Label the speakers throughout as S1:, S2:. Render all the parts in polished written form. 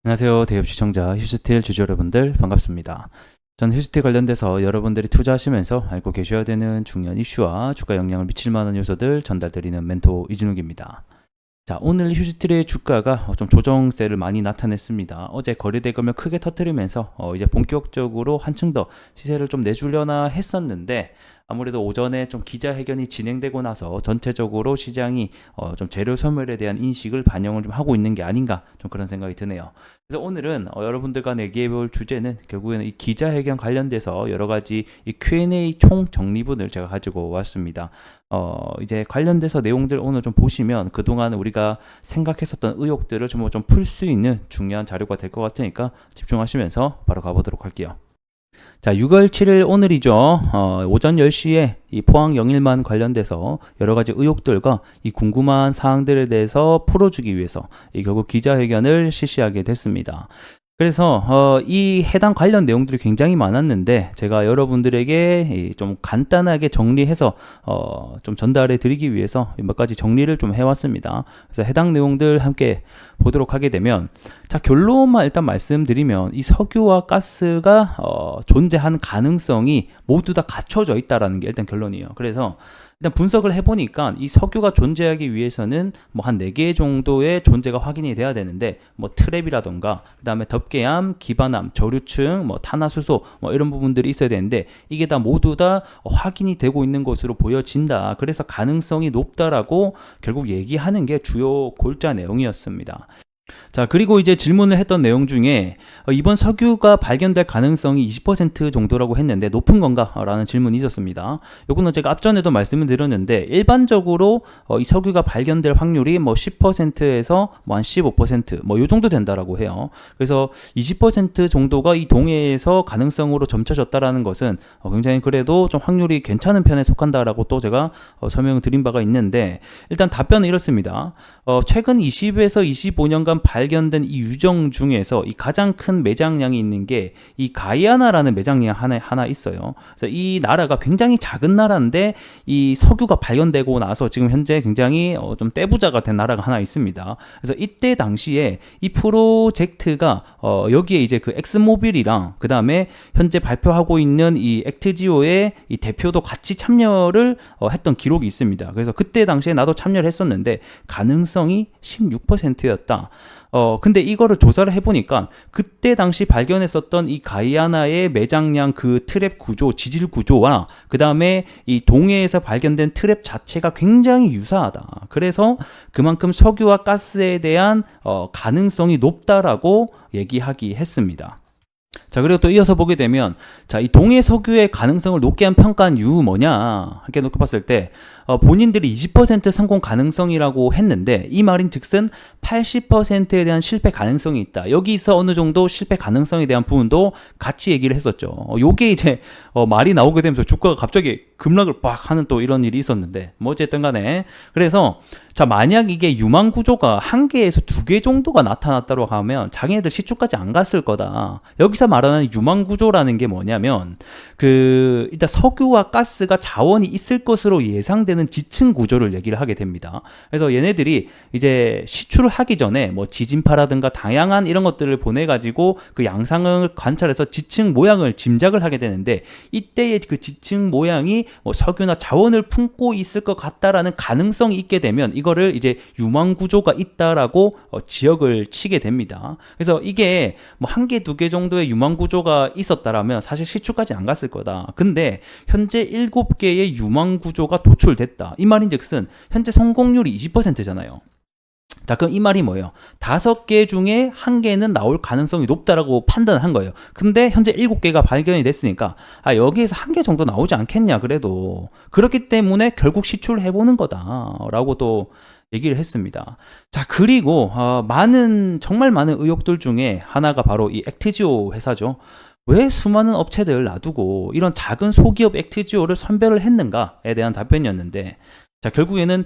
S1: 안녕하세요. 대기업 시청자 휴스틸 주주 여러분들 반갑습니다. 저는 휴스틸 관련돼서 여러분들이 투자하시면서 알고 계셔야 되는 중요한 이슈와 주가 영향을 미칠 만한 요소들 전달드리는 멘토 이진욱입니다. 자, 오늘 휴스틸의 주가가 좀 조정세를 많이 나타냈습니다. 어제 거래대금을 크게 터뜨리면서 이제 본격적으로 한층 더 시세를 좀 내주려나 했었는데, 아무래도 오전에 좀 기자회견이 진행되고 나서 전체적으로 시장이 좀 재료 소멸에 대한 인식을 반영을 좀 하고 있는 게 아닌가, 좀 그런 생각이 드네요. 그래서 오늘은 여러분들과 얘기해 볼 주제는 결국에는 이 기자회견 관련돼서 여러 가지 이 Q&A 총 정리분을 제가 가지고 왔습니다. 이제 관련돼서 내용들 오늘 좀 보시면 그동안 우리가 생각했었던 의혹들을 좀 풀 수 있는 중요한 자료가 될 것 같으니까 집중하시면서 바로 가보도록 할게요. 자, 6월 7일 오늘이죠. 오전 10시에 이 포항 영일만 관련돼서 여러 가지 의혹들과 이 궁금한 사항들에 대해서 풀어주기 위해서 이 결국 기자회견을 실시하게 됐습니다. 그래서 이 해당 관련 내용들이 굉장히 많았는데 제가 여러분들에게 좀 간단하게 정리해서 좀 전달해 드리기 위해서 몇 가지 정리를 좀 해왔습니다. 그래서 해당 내용들 함께 보도록 하게 되면, 자, 결론만 일단 말씀드리면 이 석유와 가스가 존재한 가능성이 모두 다 갖춰져 있다라는 게 일단 결론이에요. 그래서 일단 분석을 해보니까 이 석유가 존재하기 위해서는 뭐 한 4개 정도의 존재가 확인이 돼야 되는데, 뭐 트랩이라던가 그 다음에 덮개암, 기반암, 저류층, 뭐 탄화수소 뭐 이런 부분들이 있어야 되는데, 이게 다 모두 다 확인이 되고 있는 것으로 보여진다. 그래서 가능성이 높다라고 결국 얘기하는 게 주요 골자 내용이었습니다. 자, 그리고 이제 질문을 했던 내용 중에 이번 석유가 발견될 가능성이 20% 정도라고 했는데 높은 건가? 라는 질문이 있었습니다. 요거는 제가 앞전에도 말씀을 드렸는데, 일반적으로 이 석유가 발견될 확률이 뭐 10%에서 뭐 한 15% 뭐 요 정도 된다라고 해요. 그래서 20% 정도가 이 동해에서 가능성으로 점쳐졌다라는 것은 굉장히 그래도 좀 확률이 괜찮은 편에 속한다라고 또 제가 설명을 드린 바가 있는데, 일단 답변은 이렇습니다. 최근 20에서 25년간 발견된 이 유정 중에서 이 가장 큰 매장량이 있는 게 이 가이아나라는 매장량 하나 있어요. 그래서 이 나라가 굉장히 작은 나라인데 이 석유가 발견되고 나서 지금 현재 굉장히 좀 떼부자가 된 나라가 하나 있습니다. 그래서 이때 당시에 이 프로젝트가 여기에 이제 그 엑스모빌이랑 그 다음에 현재 발표하고 있는 이 액트지오의 이 대표도 같이 참여를 했던 기록이 있습니다. 그래서 그때 당시에 나도 참여를 했었는데 가능성이 16%였다. 근데 이거를 조사를 해보니까 그때 당시 발견했었던 이 가이아나의 매장량 그 트랩 구조, 지질 구조와 그 다음에 이 동해에서 발견된 트랩 자체가 굉장히 유사하다. 그래서 그만큼 석유와 가스에 대한 가능성이 높다라고 얘기하기 했습니다. 자, 그리고 또 이어서 보게 되면, 자, 이 동해 석유의 가능성을 높게 한 평가한 이유 뭐냐 이렇게 놓고 봤을 때 본인들이 20% 성공 가능성이라고 했는데, 이 말인 즉슨 80%에 대한 실패 가능성이 있다. 여기서 어느 정도 실패 가능성에 대한 부분도 같이 얘기를 했었죠. 요게 이제 말이 나오게 되면서 주가가 갑자기 급락을 빡 하는 또 이런 일이 있었는데, 뭐 어쨌든 간에 그래서 자, 만약 이게 유망 구조가 1개에서 2개 정도가 나타났다고 하면 자기네들 시초까지 안 갔을 거다. 여기서 말하는 유망 구조라는 게 뭐냐면, 일단 석유와 가스가 자원이 있을 것으로 예상되는 지층 구조를 얘기를 하게 됩니다. 그래서 얘네들이 이제 시출을 하기 전에 뭐 지진파라든가 다양한 이런 것들을 보내가지고 그 양상을 관찰해서 지층 모양을 짐작을 하게 되는데, 이때의 그 지층 모양이 뭐 석유나 자원을 품고 있을 것 같다라는 가능성이 있게 되면 이거를 이제 유망 구조가 있다라고 지역을 치게 됩니다. 그래서 이게 뭐 1개, 2개 정도의 유망 구조가 있었다라면 사실 시추까지 안 갔을 거다. 근데 현재 7개의 유망 구조가 도출됐다. 이 말인즉슨 현재 성공률이 20%잖아요. 자, 그럼 이 말이 뭐예요? 5개 중에 1개는 나올 가능성이 높다라고 판단을 한 거예요. 근데 현재 7개가 발견이 됐으니까 여기에서 1개 정도 나오지 않겠냐 그래도. 그렇기 때문에 결국 시출을 해보는 거다라고 또 얘기를 했습니다. 자, 그리고 정말 많은 의혹들 중에 하나가 바로 이 액트지오 회사죠. 왜 수많은 업체들을 놔두고 이런 작은 소기업 액트지오를 선별을 했는가에 대한 답변이었는데, 자, 결국에는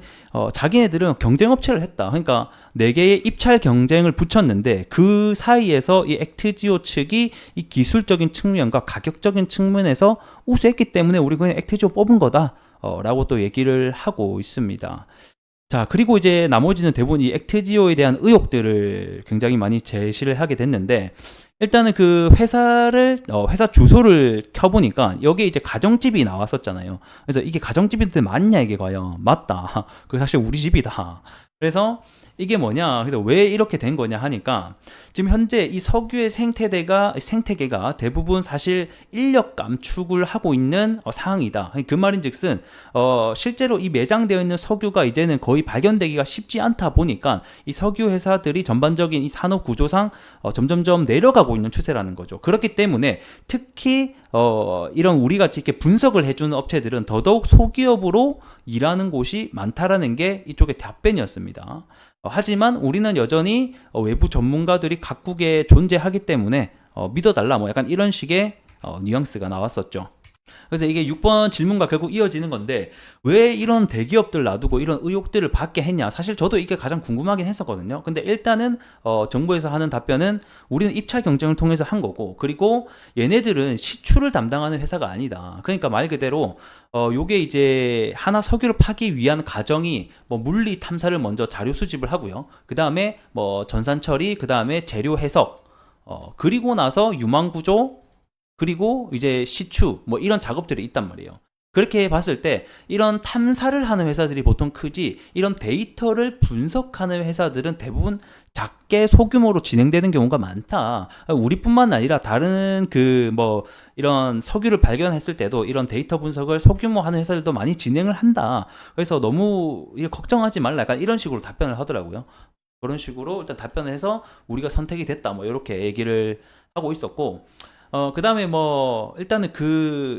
S1: 자기네들은 경쟁업체를 했다. 그러니까 4개의 입찰 경쟁을 붙였는데 그 사이에서 이 액트지오 측이 이 기술적인 측면과 가격적인 측면에서 우수했기 때문에 우리 그냥 액트지오 뽑은 거다 라고 또 얘기를 하고 있습니다. 자, 그리고 이제 나머지는 대부분 이 액트지오에 대한 의혹들을 굉장히 많이 제시를 하게 됐는데, 일단은 그 회사 주소를 켜보니까 여기에 이제 가정집이 나왔었잖아요. 그래서 이게 가정집인데 맞냐, 이게 과연? 맞다. 그 사실 우리 집이다. 그래서 이게 뭐냐, 그래서 왜 이렇게 된 거냐 하니까, 지금 현재 이 석유의 생태계가 대부분 사실 인력 감축을 하고 있는 상황이다. 그 말인즉슨 실제로 이 매장되어 있는 석유가 이제는 거의 발견되기가 쉽지 않다 보니까 이 석유 회사들이 전반적인 이 산업 구조상 점점점 내려가고 있는 추세라는 거죠. 그렇기 때문에 특히 이런 우리 같이 이렇게 분석을 해주는 업체들은 더더욱 소기업으로 일하는 곳이 많다라는 게 이쪽의 답변이었습니다. 하지만 우리는 여전히 외부 전문가들이 각국에 존재하기 때문에 믿어달라, 뭐 약간 이런 식의 뉘앙스가 나왔었죠. 그래서 이게 6번 질문과 결국 이어지는 건데, 왜 이런 대기업들 놔두고 이런 의혹들을 받게 했냐. 사실 저도 이게 가장 궁금하긴 했었거든요. 근데 일단은 정부에서 하는 답변은 우리는 입찰 경쟁을 통해서 한 거고, 그리고 얘네들은 시추를 담당하는 회사가 아니다. 그러니까 말 그대로 요게 이제 하나 석유를 파기 위한 과정이 뭐 물리 탐사를 먼저 자료 수집을 하고요. 그 다음에 뭐 전산 처리, 그 다음에 재료 해석, 그리고 나서 유망 구조, 그리고 이제 시추 뭐 이런 작업들이 있단 말이에요. 그렇게 봤을 때 이런 탐사를 하는 회사들이 보통 크지, 이런 데이터를 분석하는 회사들은 대부분 작게 소규모로 진행되는 경우가 많다. 우리뿐만 아니라 다른 그 뭐 이런 석유를 발견했을 때도 이런 데이터 분석을 소규모 하는 회사들도 많이 진행을 한다. 그래서 너무 걱정하지 말라, 약간 이런 식으로 답변을 하더라고요. 그런 식으로 일단 답변을 해서 우리가 선택이 됐다, 뭐 이렇게 얘기를 하고 있었고, 그 다음에 뭐, 일단은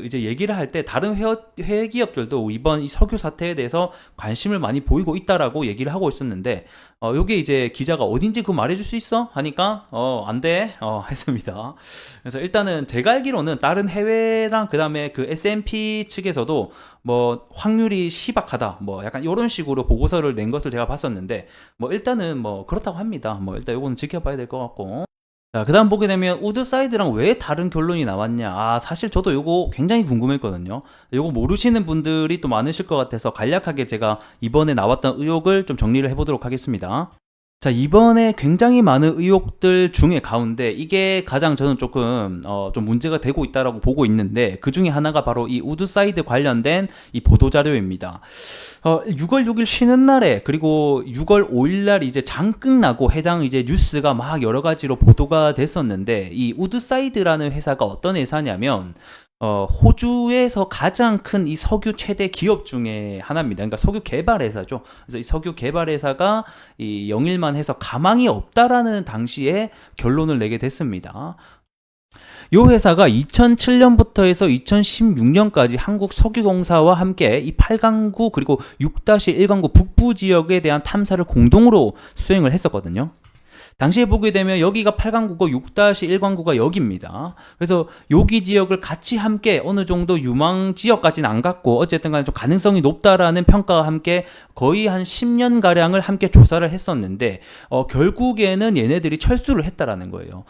S1: 이제 얘기를 할 때 다른 회기업들도 이번 이 석유 사태에 대해서 관심을 많이 보이고 있다라고 얘기를 하고 있었는데, 요게 이제 기자가 어딘지 그거 말해줄 수 있어? 하니까, 안 돼. 했습니다. 그래서 일단은 제가 알기로는 다른 해외랑 그 다음에 그 S&P 측에서도 뭐 확률이 희박하다, 뭐 약간 이런 식으로 보고서를 낸 것을 제가 봤었는데, 뭐 일단은 뭐 그렇다고 합니다. 뭐 일단 요거는 지켜봐야 될 것 같고. 자, 그 다음 보게 되면 우드사이드랑 왜 다른 결론이 나왔냐. 사실 저도 요거 굉장히 궁금했거든요. 요거 모르시는 분들이 또 많으실 것 같아서 간략하게 제가 이번에 나왔던 의혹을 좀 정리를 해보도록 하겠습니다. 자, 이번에 굉장히 많은 의혹들 중에 가운데 이게 가장 저는 조금 좀 문제가 되고 있다라고 보고 있는데, 그 중에 하나가 바로 이 우드사이드 관련된 이 보도자료입니다. 6월 6일 쉬는 날에, 그리고 6월 5일 날 이제 장 끝나고 해당 이제 뉴스가 막 여러 가지로 보도가 됐었는데, 이 우드사이드라는 회사가 어떤 회사냐면 호주에서 가장 큰 이 석유 최대 기업 중에 하나입니다. 그러니까 석유 개발 회사죠. 그래서 이 석유 개발 회사가 이 영일만 해서 가망이 없다라는 당시에 결론을 내게 됐습니다. 이 회사가 2007년부터 해서 2016년까지 한국석유공사와 함께 이 8강구 그리고 6-1강구 북부 지역에 대한 탐사를 공동으로 수행을 했었거든요. 당시에 보게 되면 여기가 8강구고 6-1강구가 여기입니다. 그래서 여기 지역을 같이 함께 어느 정도 유망 지역까지는 안 갔고, 어쨌든 간에 좀 가능성이 높다라는 평가와 함께 거의 한 10년가량을 함께 조사를 했었는데, 결국에는 얘네들이 철수를 했다라는 거예요.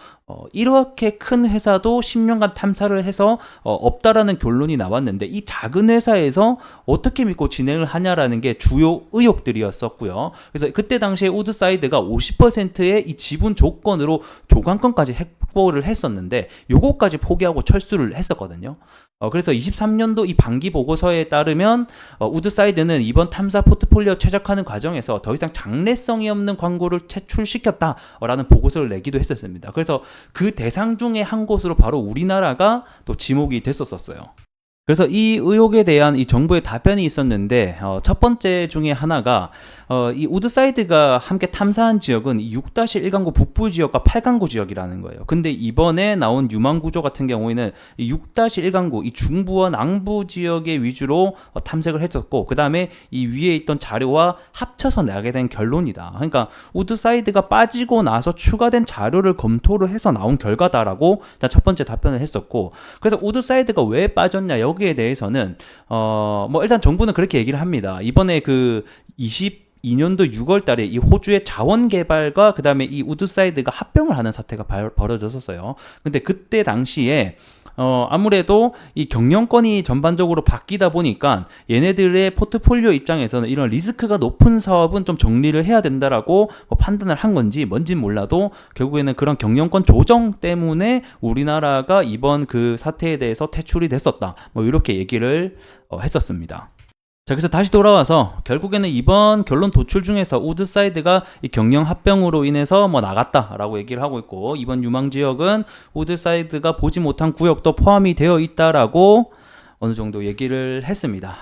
S1: 이렇게 큰 회사도 10년간 탐사를 해서 없다라는 결론이 나왔는데, 이 작은 회사에서 어떻게 믿고 진행을 하냐라는 게 주요 의혹들이었었고요. 그래서 그때 당시에 우드사이드가 50%의 이 지분 조건으로 조강권까지 확보를 했었는데, 요거까지 포기하고 철수를 했었거든요. 그래서 23년도 이 반기 보고서에 따르면 우드사이드는 이번 탐사 포트폴리오 최적화하는 과정에서 더 이상 장래성이 없는 광고를 퇴출시켰다라는 보고서를 내기도 했었습니다. 그래서 그 대상 중에 한 곳으로 바로 우리나라가 또 지목이 됐었어요. 그래서 이 의혹에 대한 이 정부의 답변이 있었는데, 첫 번째 중에 하나가 이 우드사이드가 함께 탐사한 지역은 6-1강구 북부 지역과 8강구 지역이라는 거예요. 근데 이번에 나온 유망 구조 같은 경우에는 이 6-1강구 이 중부와 남부 지역의 위주로 탐색을 했었고, 그 다음에 이 위에 있던 자료와 합쳐서 나게 된 결론이다. 그러니까 우드사이드가 빠지고 나서 추가된 자료를 검토를 해서 나온 결과다라고 첫 번째 답변을 했었고, 그래서 우드사이드가 왜 빠졌냐, 여기에 대해서는 뭐 일단 정부는 그렇게 얘기를 합니다. 이번에 그 22년도 6월 달에 이 호주의 자원 개발과 그 다음에 이 우드사이드가 합병을 하는 사태가 벌어졌었어요. 근데 그때 당시에 아무래도 이 경영권이 전반적으로 바뀌다 보니까 얘네들의 포트폴리오 입장에서는 이런 리스크가 높은 사업은 좀 정리를 해야 된다라고 판단을 한 건지 뭔진 몰라도 결국에는 그런 경영권 조정 때문에 우리나라가 이번 그 사태에 대해서 퇴출이 됐었다. 뭐 이렇게 얘기를 했었습니다. 자, 그래서 다시 돌아와서 결국에는 이번 결론 도출 중에서 우드사이드가 이 경영 합병으로 인해서 뭐 나갔다라고 얘기를 하고 있고, 이번 유망 지역은 우드사이드가 보지 못한 구역도 포함이 되어 있다라고 어느 정도 얘기를 했습니다.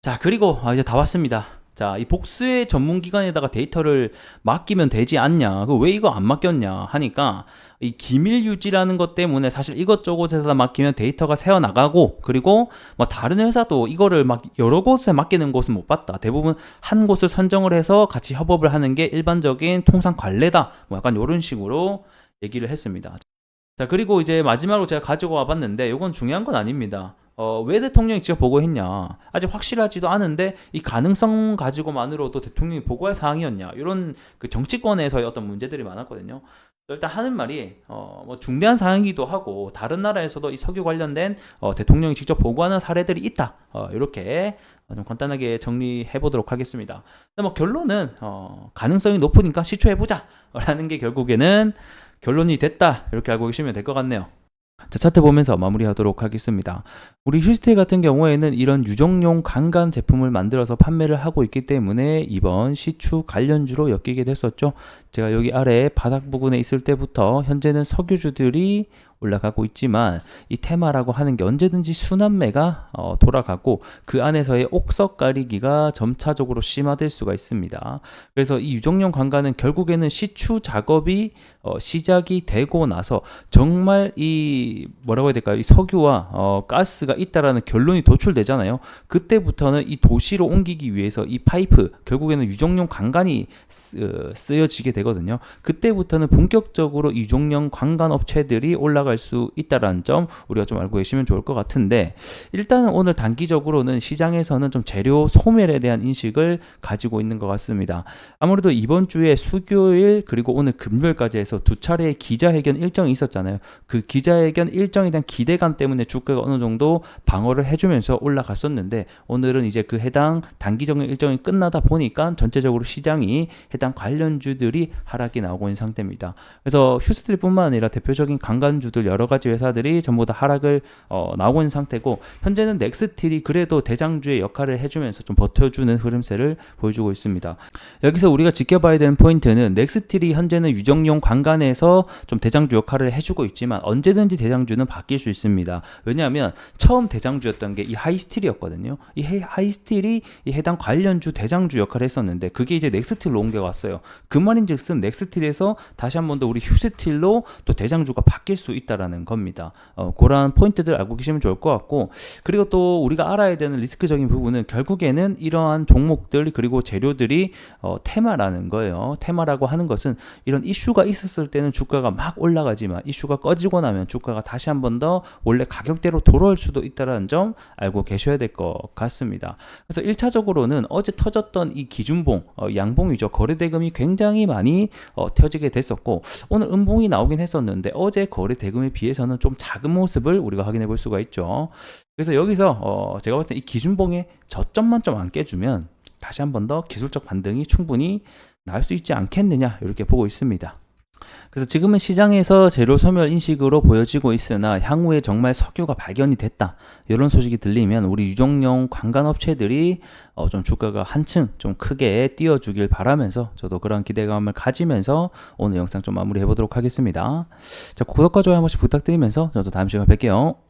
S1: 자, 그리고 이제 다 왔습니다. 자, 이 복수의 전문기관에다가 데이터를 맡기면 되지 않냐, 왜 이거 안 맡겼냐 하니까, 이 기밀 유지라는 것 때문에 사실 이것저것에다 맡기면 데이터가 새어나가고, 그리고 뭐 다른 회사도 이거를 막 여러 곳에 맡기는 곳은 못 봤다. 대부분 한 곳을 선정을 해서 같이 협업을 하는 게 일반적인 통상 관례다. 뭐 약간 이런 식으로 얘기를 했습니다. 자, 그리고 이제 마지막으로 제가 가지고 와봤는데, 이건 중요한 건 아닙니다. 왜 대통령이 직접 보고했냐, 아직 확실하지도 않은데 이 가능성 가지고만으로도 대통령이 보고할 사항이었냐, 이런 그 정치권에서의 어떤 문제들이 많았거든요. 일단 하는 말이 뭐 중대한 사항이기도 하고, 다른 나라에서도 이 석유 관련된 대통령이 직접 보고하는 사례들이 있다. 이렇게 좀 간단하게 정리해 보도록 하겠습니다. 근데 뭐 결론은 가능성이 높으니까 시초해보자 라는 게 결국에는 결론이 됐다, 이렇게 알고 계시면 될 것 같네요. 자, 차트 보면서 마무리하도록 하겠습니다. 우리 휴스틸 같은 경우에는 이런 유정용 강간 제품을 만들어서 판매를 하고 있기 때문에 이번 시추 관련주로 엮이게 됐었죠. 제가 여기 아래 바닥 부분에 있을 때부터 현재는 석유주들이 올라가고 있지만, 이 테마라고 하는 게 언제든지 순환매가 돌아가고 그 안에서의 옥석 가리기가 점차적으로 심화될 수가 있습니다. 그래서 이 유정용 강간은 결국에는 시추 작업이 시작이 되고 나서 정말 이 뭐라고 해야 될까요? 이 석유와 가스가 있다라는 결론이 도출되잖아요. 그때부터는 이 도시로 옮기기 위해서 이 파이프, 결국에는 유정용 강간이 쓰여지게 되거든요. 그때부터는 본격적으로 유정용 강간 업체들이 올라갈 수 있다는 점 우리가 좀 알고 계시면 좋을 것 같은데, 일단은 오늘 단기적으로는 시장에서는 좀 재료 소멸에 대한 인식을 가지고 있는 것 같습니다. 아무래도 이번 주에 수요일 그리고 오늘 금요일까지 해서 두 차례의 기자회견 일정이 있었잖아요. 그 기자회견 일정에 대한 기대감 때문에 주가가 어느 정도 방어를 해주면서 올라갔었는데, 오늘은 이제 그 해당 단기적인 일정이 끝나다 보니까 전체적으로 시장이 해당 관련주들이 하락이 나오고 있는 상태입니다. 그래서 휴스틸뿐만 아니라 대표적인 강간주들 여러 가지 회사들이 전부 다 하락을 나오고 있는 상태고, 현재는 넥스틸이 그래도 대장주의 역할을 해주면서 좀 버텨주는 흐름세를 보여주고 있습니다. 여기서 우리가 지켜봐야 되는 포인트는, 넥스틸이 현재는 유정용 강간에서 좀 대장주 역할을 해주고 있지만 언제든지 대장주는 바뀔 수 있습니다. 왜냐하면 처음 대장주였던 게 이 하이스틸이었거든요. 이 하이스틸이 이 해당 관련주 대장주 역할을 했었는데, 그게 이제 넥스틸로 옮겨갔어요. 그 말인즉슨 넥스틸에서 다시 한 번 더 우리 휴스틸로 또 대장주가 바뀔 수 있다라는 겁니다. 그런 포인트들 알고 계시면 좋을 것 같고, 그리고 또 우리가 알아야 되는 리스크적인 부분은 결국에는 이러한 종목들 그리고 재료들이 테마라는 거예요. 테마라고 하는 것은 이런 이슈가 있었을 때는 주가가 막 올라가지만 이슈가 꺼지고 나면 주가가 다시 한 번 더 원래 가격대로 돌아올 수도 있다는 점 알고 계셔야 될 것 같습니다. 그래서 1차적으로는 어제 터졌던 이 기준봉, 양봉이죠. 거래대금이 굉장히 많이 터지게 됐었고, 오늘 음봉이 나오긴 했었는데 어제 거래대금에 비해서는 좀 작은 모습을 우리가 확인해 볼 수가 있죠. 그래서 여기서 제가 봤을 때 이 기준봉의 저점만 좀 안 깨주면 다시 한 번 더 기술적 반등이 충분히 나올 수 있지 않겠느냐, 이렇게 보고 있습니다. 그래서 지금은 시장에서 재료 소멸 인식으로 보여지고 있으나 향후에 정말 석유가 발견이 됐다, 이런 소식이 들리면 우리 유정용 관광업체들이 좀 주가가 한층 좀 크게 띄워주길 바라면서 저도 그런 기대감을 가지면서 오늘 영상 좀 마무리해 보도록 하겠습니다. 자, 구독과 좋아요 한 번씩 부탁드리면서 저도 다음 시간에 뵐게요.